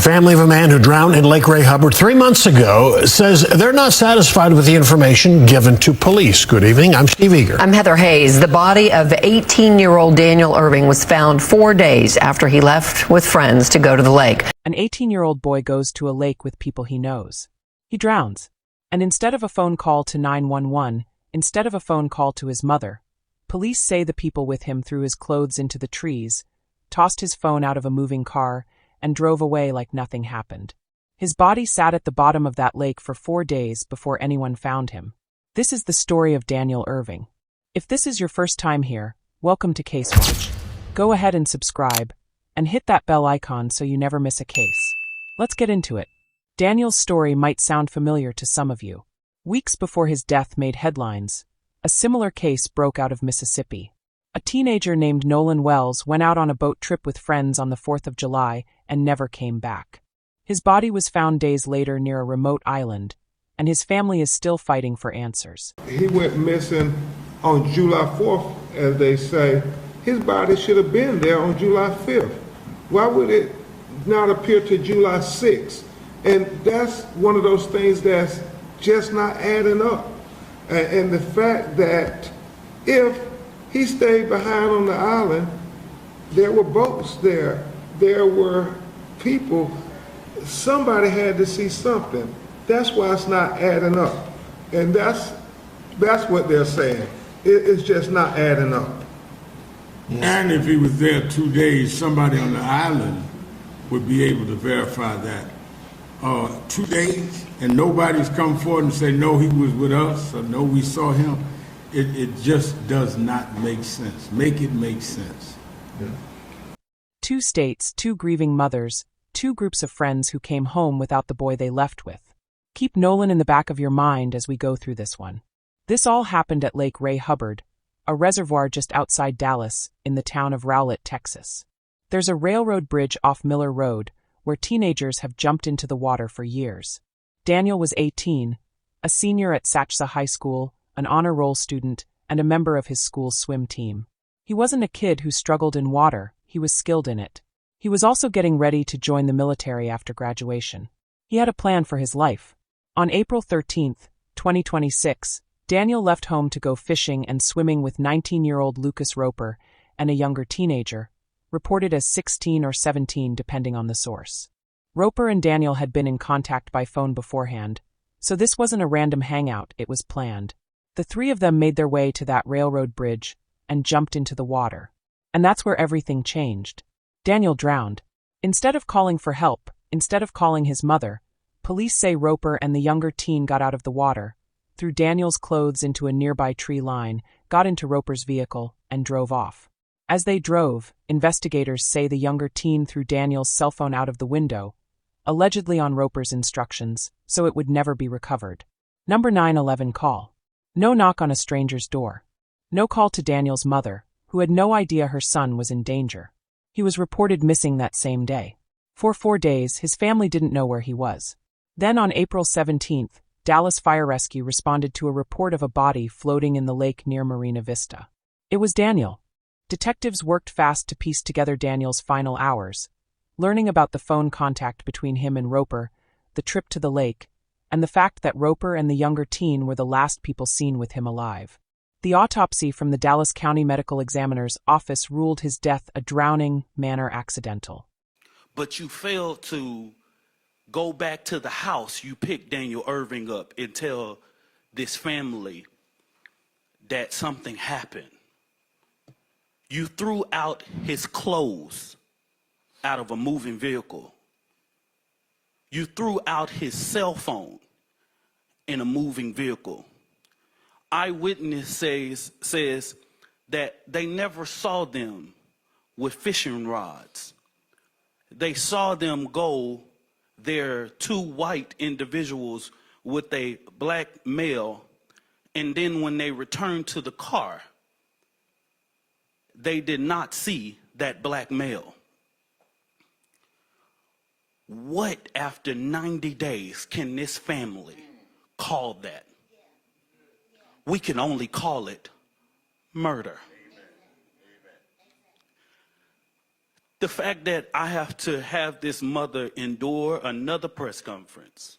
family of a man who drowned in Lake Ray Hubbard 3 months ago says they're not satisfied with the information given to police. Good evening. I'm Steve Eager. I'm Heather Hayes. The body of 18-year-old Daniel Erving was found 4 days after he left with friends to go to the lake. An 18-year-old boy goes to a lake with people he knows. He drowns. And instead of a phone call to 911, instead of a phone call to his mother, police say the people with him threw his clothes into the trees, tossed his phone out of a moving car, and drove away like nothing happened. His body sat at the bottom of that lake for 4 days before anyone found him. This is the story of Daniel Erving. If this is your first time here, welcome to Case Watch. Go ahead and subscribe, and hit that bell icon so you never miss a case. Let's get into it. Daniel's story might sound familiar to some of you. Weeks before his death made headlines, a similar case broke out of Mississippi. A teenager named Nolan Wells went out on a boat trip with friends on the 4th of July and never came back. His body was found days later near a remote island, and his family is still fighting for answers. He went missing on July 4th, as they say. His body should have been there on July 5th. Why would it not appear to July 6th? And that's one of those things that's just not adding up. And the fact that if he stayed behind on the island, there were boats there, there were people, somebody had to see something. That's why it's not adding up. And that's what they're saying. It's just not adding up. Yes. And if he was there 2 days, somebody on the island would be able to verify that. 2 days and nobody's come forward and say, no, he was with us, or no, we saw him. It just does not make sense. Make it make sense. Yeah. 2 states, 2 grieving mothers, 2 groups of friends who came home without the boy they left with. Keep Nolan in the back of your mind as we go through this one. This all happened at Lake Ray Hubbard, a reservoir just outside Dallas in the town of Rowlett, Texas. There's a railroad bridge off Miller Road where teenagers have jumped into the water for years. Daniel was 18, a senior at Satchsa High School, an honor roll student, and a member of his school's swim team. He wasn't a kid who struggled in water, he was skilled in it. He was also getting ready to join the military after graduation. He had a plan for his life. On April 13, 2026, Daniel left home to go fishing and swimming with 19-year-old Lucas Roper and a younger teenager, reported as 16 or 17 depending on the source. Roper and Daniel had been in contact by phone beforehand, so this wasn't a random hangout, it was planned. The 3 of them made their way to that railroad bridge and jumped into the water. And that's where everything changed. Daniel drowned. Instead of calling for help, instead of calling his mother, police say Roper and the younger teen got out of the water, threw Daniel's clothes into a nearby tree line, got into Roper's vehicle, and drove off. As they drove, investigators say the younger teen threw Daniel's cell phone out of the window, allegedly on Roper's instructions, so it would never be recovered. Number 911 call. No knock on a stranger's door. No call to Daniel's mother, who had no idea her son was in danger. He was reported missing that same day. For 4 days, his family didn't know where he was. Then on April 17th, Dallas Fire Rescue responded to a report of a body floating in the lake near Marina Vista. It was Daniel. Detectives worked fast to piece together Daniel's final hours, learning about the phone contact between him and Roper, the trip to the lake, and the fact that Roper and the younger teen were the last people seen with him alive. The autopsy from the Dallas County Medical Examiner's office ruled his death a drowning manner accidental. But you failed to go back to the house you picked Daniel Erving up and tell this family that something happened. You threw out his clothes out of a moving vehicle. You threw out his cell phone in a moving vehicle. Eyewitness says that they never saw them with fishing rods. They saw them go, they're 2 white individuals with a black male, and then when they returned to the car, they did not see that black male. What, after 90 days, can this family call that? We can only call it murder. The fact that I have to have this mother endure another press conference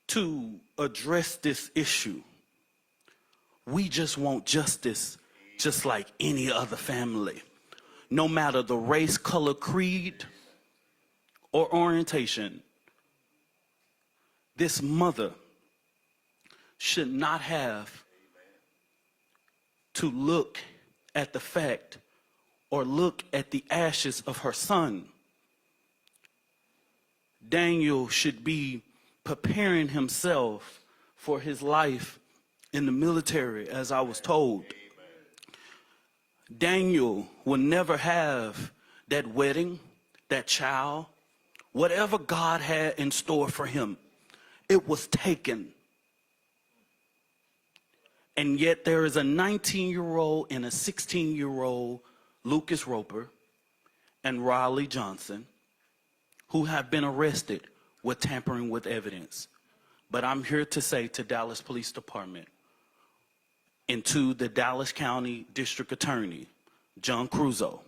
to address this issue. We just want justice just like any other family. No matter the race, color, creed, or orientation, this mother should not have to look at the fact or look at the ashes of her son. Daniel should be preparing himself for his life in the military, as I was told. Daniel will never have that wedding, that child, whatever God had in store for him. It was taken. And yet there is a 19-year-old and a 16-year-old, Lucas Roper and Riley Johnson, who have been arrested with tampering with evidence. But I'm here to say to Dallas Police Department and to the Dallas County District Attorney, John Cruzo,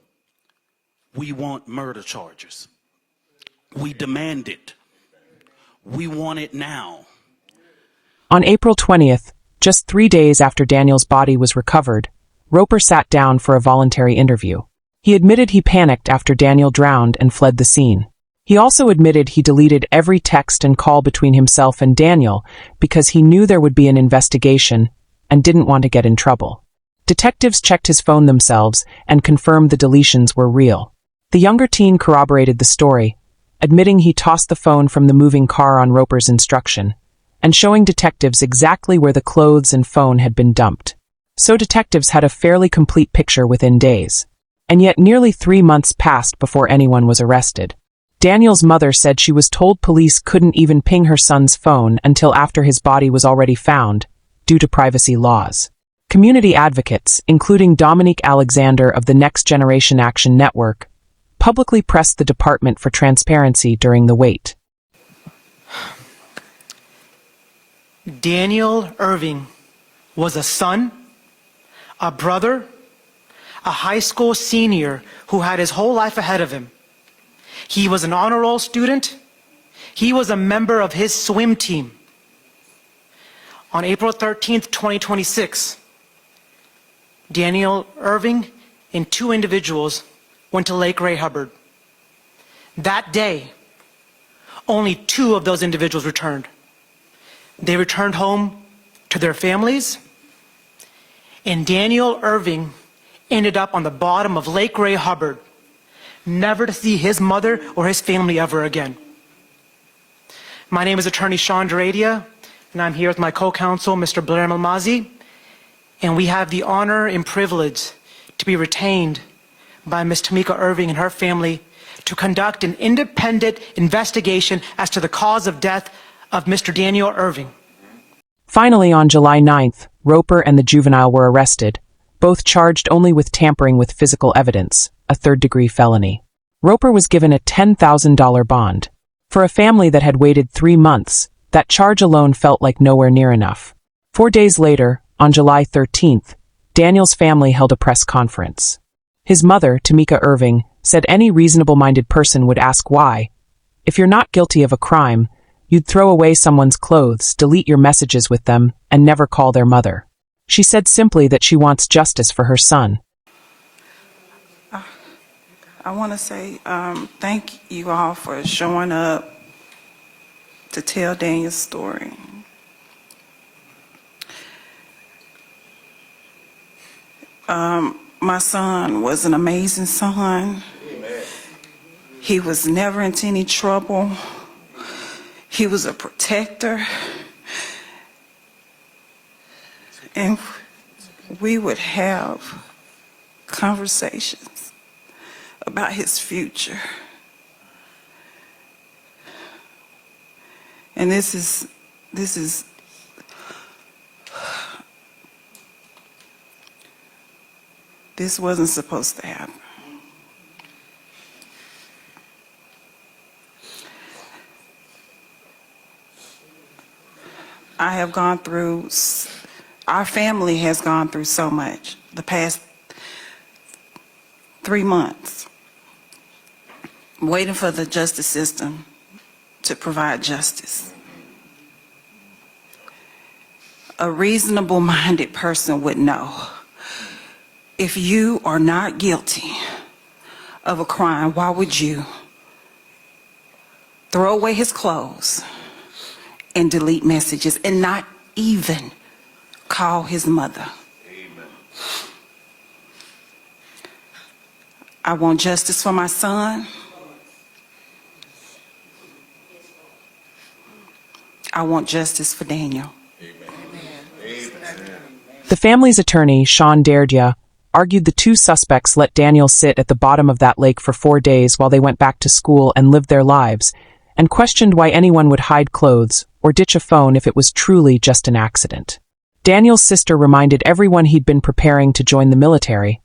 we want murder charges. We demand it. We want it now. On April 20th, just 3 days after Daniel's body was recovered, Roper sat down for a voluntary interview. He admitted he panicked after Daniel drowned and fled the scene. He also admitted he deleted every text and call between himself and Daniel because he knew there would be an investigation and didn't want to get in trouble. Detectives checked his phone themselves and confirmed the deletions were real. The younger teen corroborated the story, admitting he tossed the phone from the moving car on Roper's instruction, and showing detectives exactly where the clothes and phone had been dumped. So detectives had a fairly complete picture within days. And yet nearly 3 months passed before anyone was arrested. Daniel's mother said she was told police couldn't even ping her son's phone until after his body was already found, due to privacy laws. Community advocates, including Dominique Alexander of the Next Generation Action Network, publicly pressed the department for transparency during the wait. Daniel Erving was a son, a brother, a high school senior who had his whole life ahead of him. He was an honor roll student. He was a member of his swim team. On April 13th, 2026, Daniel Erving and 2 individuals went to Lake Ray Hubbard. That day, only 2 of those individuals returned. They returned home to their families, and Daniel Erving ended up on the bottom of Lake Ray Hubbard, never to see his mother or his family ever again. My name is Attorney Sean Duradia, and I'm here with my co-counsel, Mr. Blair Malmazi, and we have the honor and privilege to be retained by Ms. Tamika Erving and her family to conduct an independent investigation as to the cause of death of Mr. Daniel Erving. Finally, on July 9th, Roper and the juvenile were arrested, both charged only with tampering with physical evidence, a third-degree felony. Roper was given a $10,000 bond. For a family that had waited 3 months, that charge alone felt like nowhere near enough. 4 days later, on July 13th, Daniel's family held a press conference. His mother, Tamika Erving, said any reasonable-minded person would ask why. If you're not guilty of a crime, you'd throw away someone's clothes, delete your messages with them, and never call their mother. She said simply that she wants justice for her son. I want to say thank you all for showing up to tell Daniel's story. My son was an amazing son. He was never into any trouble. He was a protector. And we would have conversations about his future. And this wasn't supposed to happen. I have gone through, our family has gone through so much the past 3 months, waiting for the justice system to provide justice. A reasonable-minded person would know, if you are not guilty of a crime, why would you throw away his clothes and delete messages and not even call his mother? Amen. I want justice for my son. I want justice for Daniel. The family's attorney, Sean Derdya, argued the two suspects let Daniel sit at the bottom of that lake for 4 days while they went back to school and lived their lives, and questioned why anyone would hide clothes or ditch a phone if it was truly just an accident. Daniel's sister reminded everyone he'd been preparing to join the military,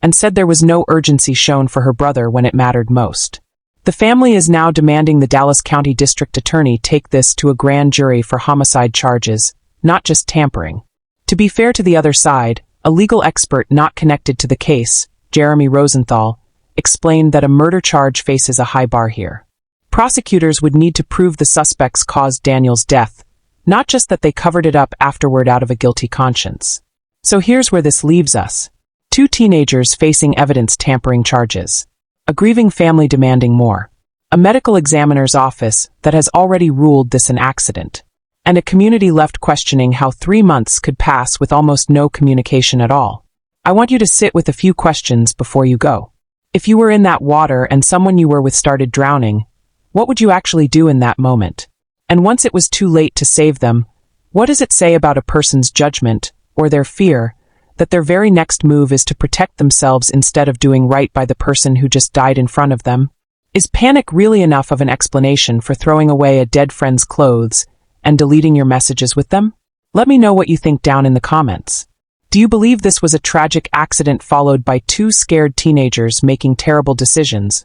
and said there was no urgency shown for her brother when it mattered most. The family is now demanding the Dallas County District Attorney take this to a grand jury for homicide charges, not just tampering. To be fair to the other side, a legal expert not connected to the case, Jeremy Rosenthal, explained that a murder charge faces a high bar here. Prosecutors would need to prove the suspects caused Daniel's death, not just that they covered it up afterward out of a guilty conscience. So here's where this leaves us. 2 teenagers facing evidence tampering charges. A grieving family demanding more. A medical examiner's office that has already ruled this an accident. And a community left questioning how 3 months could pass with almost no communication at all. I want you to sit with a few questions before you go. If you were in that water and someone you were with started drowning, what would you actually do in that moment? And once it was too late to save them, what does it say about a person's judgment, or their fear, that their very next move is to protect themselves instead of doing right by the person who just died in front of them? Is panic really enough of an explanation for throwing away a dead friend's clothes and deleting your messages with them? Let me know what you think down in the comments. Do you believe this was a tragic accident followed by 2 scared teenagers making terrible decisions?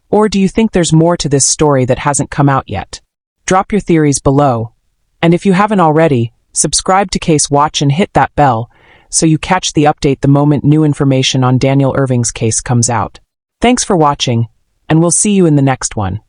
Or do you think there's more to this story that hasn't come out yet? Drop your theories below. And if you haven't already, subscribe to Case Watch and hit that bell so you catch the update the moment new information on Daniel Erving's case comes out. Thanks for watching, and we'll see you in the next one.